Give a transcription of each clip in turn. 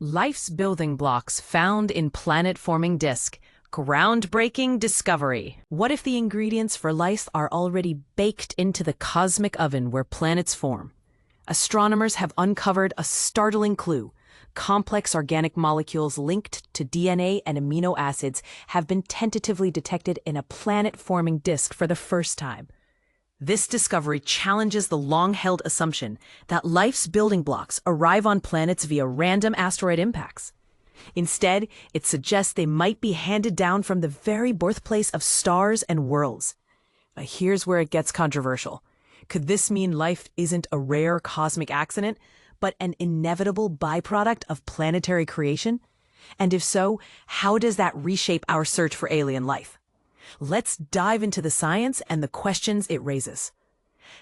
Life's building blocks found in planet-forming disk. Groundbreaking discovery. What if the ingredients for life are already baked into the cosmic oven where planets form? Astronomers have uncovered a startling clue. Complex organic molecules linked to DNA and amino acids have been tentatively detected in a planet-forming disk for the first time. This discovery challenges the long-held assumption that life's building blocks arrive on planets via random asteroid impacts. Instead, it suggests they might be handed down from the very birthplace of stars and worlds. But here's where it gets controversial. Could this mean life isn't a rare cosmic accident, but an inevitable byproduct of planetary creation? And if so, how does that reshape our search for alien life? Let's dive into the science and the questions it raises.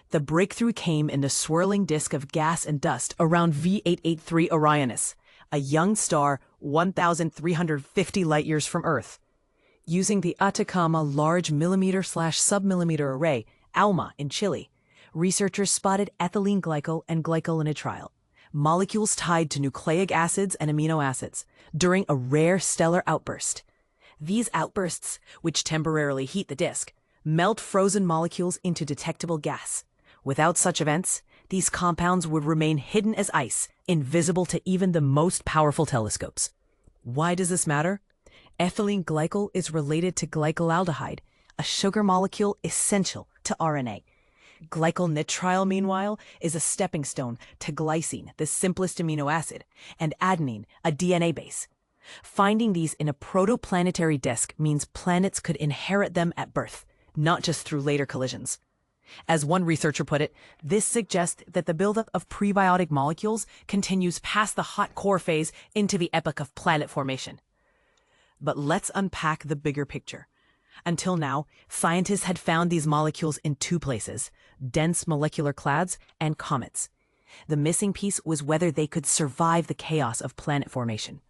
The breakthrough came in the swirling disk of gas and dust around V883 Orionis, a young star 1,350 light-years from Earth. Using the Atacama Large Millimeter/Submillimeter Array, ALMA, in Chile, researchers spotted ethylene glycol and glycolonitrile, molecules tied to nucleic acids and amino acids, during a rare stellar outburst. These outbursts, which temporarily heat the disk, melt frozen molecules into detectable gas. Without such events, these compounds would remain hidden as ice, invisible to even the most powerful telescopes. Why does this matter? Ethylene glycol is related to glycolaldehyde, a sugar molecule essential to RNA. Glycolonitrile, meanwhile, is a stepping stone to glycine, the simplest amino acid, and adenine, a DNA base. Finding these in a protoplanetary disk means planets could inherit them at birth, not just through later collisions. As one researcher put it, this suggests that the buildup of prebiotic molecules continues past the hot core phase into the epoch of planet formation. But let's unpack the bigger picture. Until now, scientists had found these molecules in two places: dense molecular clouds and comets. The missing piece was whether they could survive the chaos of planet formation.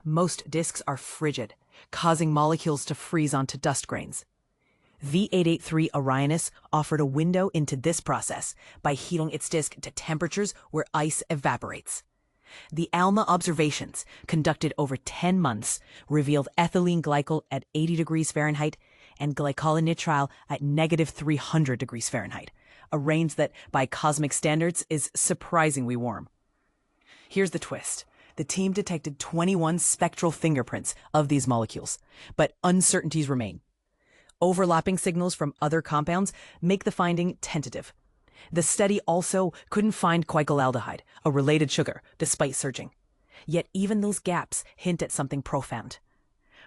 Most disks are frigid, causing molecules to freeze onto dust grains. V883 Orionis offered a window into this process by heating its disk to temperatures where ice evaporates. The ALMA observations, conducted over 10 months, revealed ethylene glycol at 80 degrees Fahrenheit and glycolonitrile at -300 degrees Fahrenheit, a range that, by cosmic standards, is surprisingly warm. Here's the twist. The team detected 21 spectral fingerprints of these molecules, but uncertainties remain. Overlapping signals from other compounds make the finding tentative. The study also couldn't find glycolaldehyde, a related sugar, despite searching. Yet even those gaps hint at something profound.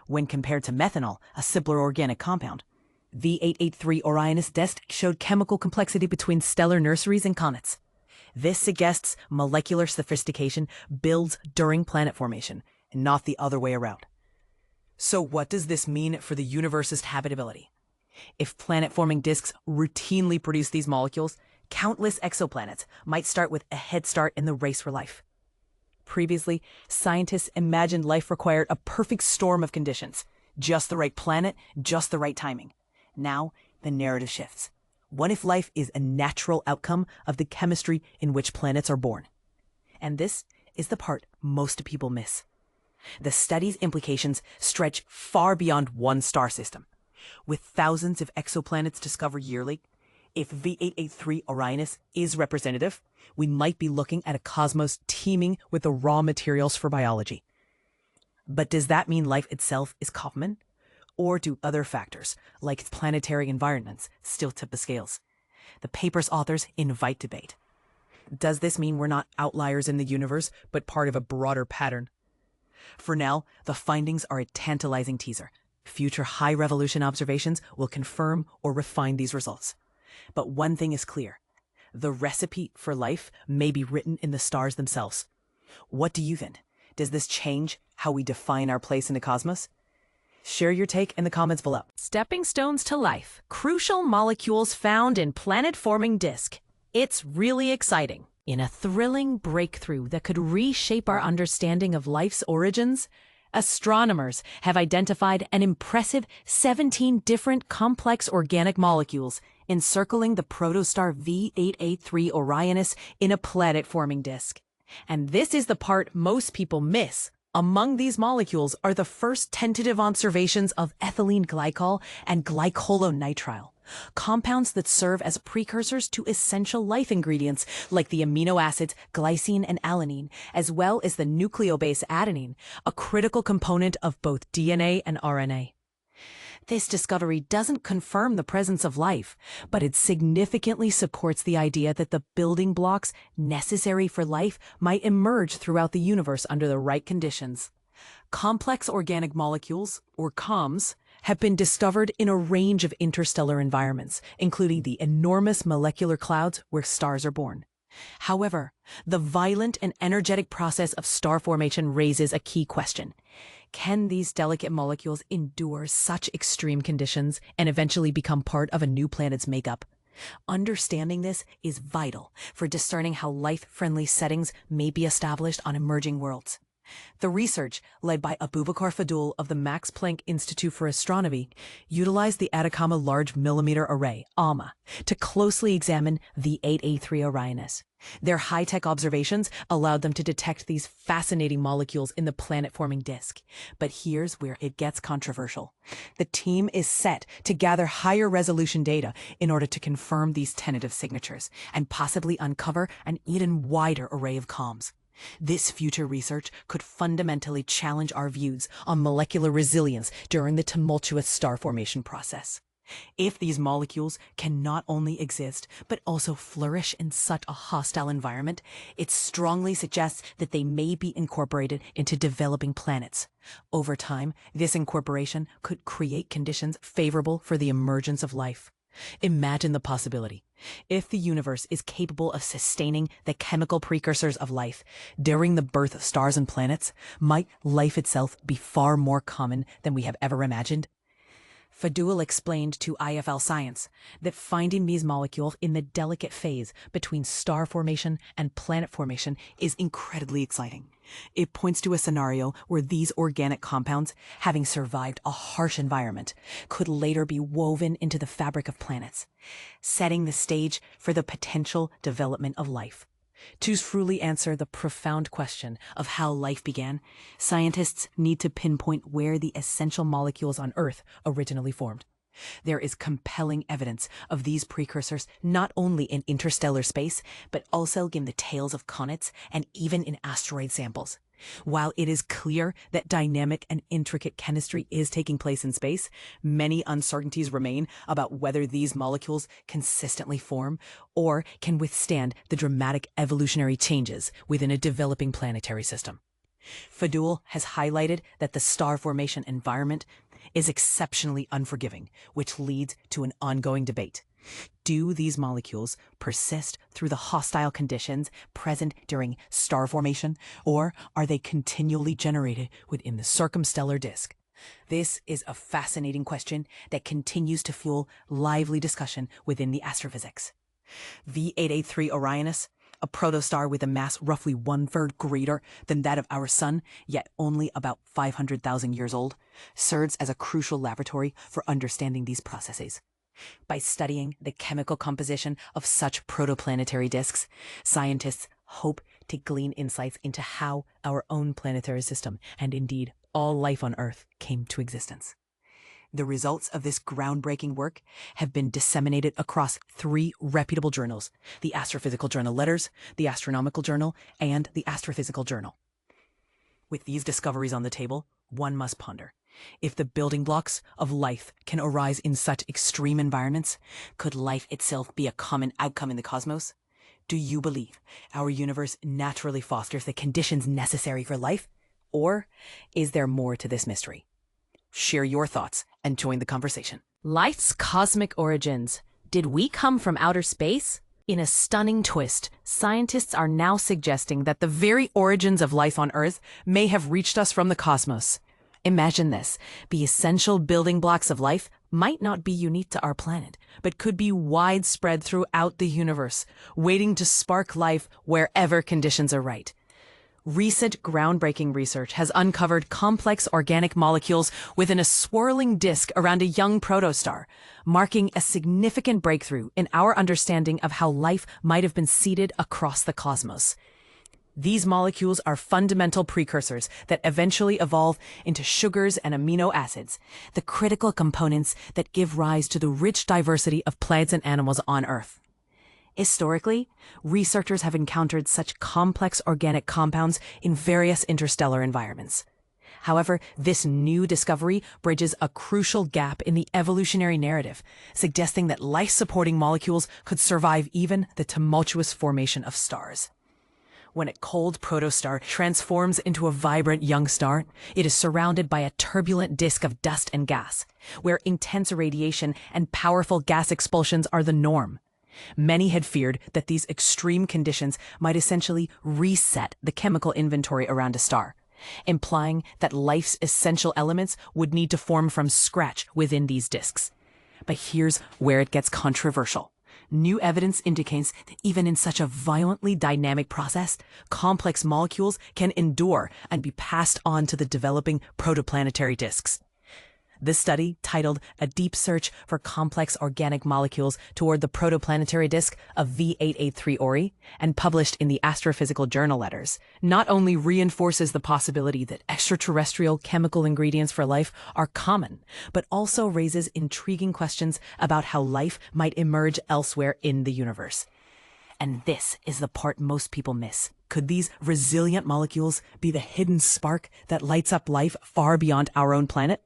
When compared to methanol, a simpler organic compound, V883 Orionis disk showed chemical complexity between stellar nurseries and comets. This suggests molecular sophistication builds during planet formation, and not the other way around. So what does this mean for the universe's habitability? If planet-forming disks routinely produce these molecules, countless exoplanets might start with a head start in the race for life. Previously, scientists imagined life required a perfect storm of conditions, just the right planet, just the right timing. Now, the narrative shifts. What if life is a natural outcome of the chemistry in which planets are born? And this is the part most people miss. The study's implications stretch far beyond one star system. With thousands of exoplanets discovered yearly, if V883 Orionis is representative, we might be looking at a cosmos teeming with the raw materials for biology. But does that mean life itself is common? Or do other factors, like planetary environments, still tip the scales? The paper's authors invite debate. Does this mean we're not outliers in the universe, but part of a broader pattern? For now, the findings are a tantalizing teaser. Future high-resolution observations will confirm or refine these results. But one thing is clear. The recipe for life may be written in the stars themselves. What do you think? Does this change how we define our place in the cosmos? Share your take in the comments below. Stepping stones to life. Crucial molecules found in planet-forming disk. It's really exciting. In a thrilling breakthrough that could reshape our understanding of life's origins, astronomers have identified an impressive 17 different complex organic molecules encircling the protostar V883 Orionis in a planet-forming disk. And this is the part most people miss. Among these molecules are the first tentative observations of ethylene glycol and glycolonitrile, compounds that serve as precursors to essential life ingredients like the amino acids glycine and alanine, as well as the nucleobase adenine, a critical component of both DNA and RNA. This discovery doesn't confirm the presence of life, but it significantly supports the idea that the building blocks necessary for life might emerge throughout the universe under the right conditions. Complex organic molecules, or COMs, have been discovered in a range of interstellar environments, including the enormous molecular clouds where stars are born. However, the violent and energetic process of star formation raises a key question. Can these delicate molecules endure such extreme conditions and eventually become part of a new planet's makeup? Understanding this is vital for discerning how life-friendly settings may be established on emerging worlds. The research, led by Abubakar Fadul of the Max Planck Institute for Astronomy, utilized the Atacama Large Millimeter Array, ALMA, to closely examine V883 Orionis. Their high-tech observations allowed them to detect these fascinating molecules in the planet-forming disk. But here's where it gets controversial. The team is set to gather higher-resolution data in order to confirm these tentative signatures and possibly uncover an even wider array of COMs. This future research could fundamentally challenge our views on molecular resilience during the tumultuous star formation process. If these molecules can not only exist, but also flourish in such a hostile environment, it strongly suggests that they may be incorporated into developing planets. Over time, this incorporation could create conditions favorable for the emergence of life. Imagine the possibility. If the universe is capable of sustaining the chemical precursors of life during the birth of stars and planets, might life itself be far more common than we have ever imagined? Fadul explained to IFL Science that finding these molecules in the delicate phase between star formation and planet formation is incredibly exciting. It points to a scenario where these organic compounds, having survived a harsh environment, could later be woven into the fabric of planets, setting the stage for the potential development of life. To truly answer the profound question of how life began, scientists need to pinpoint where the essential molecules on Earth originally formed. There is compelling evidence of these precursors not only in interstellar space, but also in the tails of comets and even in asteroid samples. While it is clear that dynamic and intricate chemistry is taking place in space, many uncertainties remain about whether these molecules consistently form or can withstand the dramatic evolutionary changes within a developing planetary system. Fadul has highlighted that the star formation environment is exceptionally unforgiving, which leads to an ongoing debate. Do these molecules persist through the hostile conditions present during star formation, or are they continually generated within the circumstellar disk? This is a fascinating question that continues to fuel lively discussion within the astrophysics. V883 Orionis, a protostar with a mass roughly 1/3 greater than that of our Sun, yet only about 500,000 years old, serves as a crucial laboratory for understanding these processes. By studying the chemical composition of such protoplanetary disks, scientists hope to glean insights into how our own planetary system, and indeed all life on Earth, came to existence. The results of this groundbreaking work have been disseminated across 3 reputable journals: the Astrophysical Journal Letters, the Astronomical Journal, and the Astrophysical Journal. With these discoveries on the table, one must ponder: if the building blocks of life can arise in such extreme environments, could life itself be a common outcome in the cosmos? Do you believe our universe naturally fosters the conditions necessary for life? Or is there more to this mystery? Share your thoughts and join the conversation. Life's cosmic origins. Did we come from outer space? In a stunning twist, scientists are now suggesting that the very origins of life on Earth may have reached us from the cosmos. Imagine this: the essential building blocks of life might not be unique to our planet, but could be widespread throughout the universe, waiting to spark life wherever conditions are right. Recent groundbreaking research has uncovered complex organic molecules within a swirling disk around a young protostar, marking a significant breakthrough in our understanding of how life might have been seeded across the cosmos. These molecules are fundamental precursors that eventually evolve into sugars and amino acids, the critical components that give rise to the rich diversity of plants and animals on Earth. Historically, researchers have encountered such complex organic compounds in various interstellar environments. However, this new discovery bridges a crucial gap in the evolutionary narrative, suggesting that life-supporting molecules could survive even the tumultuous formation of stars. When a cold protostar transforms into a vibrant young star, it is surrounded by a turbulent disk of dust and gas, where intense radiation and powerful gas expulsions are the norm. Many had feared that these extreme conditions might essentially reset the chemical inventory around a star, implying that life's essential elements would need to form from scratch within these disks. But here's where it gets controversial. New evidence indicates that even in such a violently dynamic process, complex molecules can endure and be passed on to the developing protoplanetary disks. This study, titled A Deep Search for Complex Organic Molecules Toward the Protoplanetary Disk of V883 Ori, and published in the Astrophysical Journal Letters, not only reinforces the possibility that extraterrestrial chemical ingredients for life are common, but also raises intriguing questions about how life might emerge elsewhere in the universe. And this is the part most people miss. Could these resilient molecules be the hidden spark that lights up life far beyond our own planet?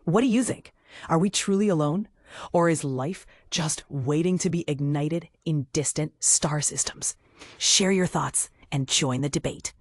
What do you think? Are we truly alone? Or is life just waiting to be ignited in distant star systems? Share your thoughts and join the debate.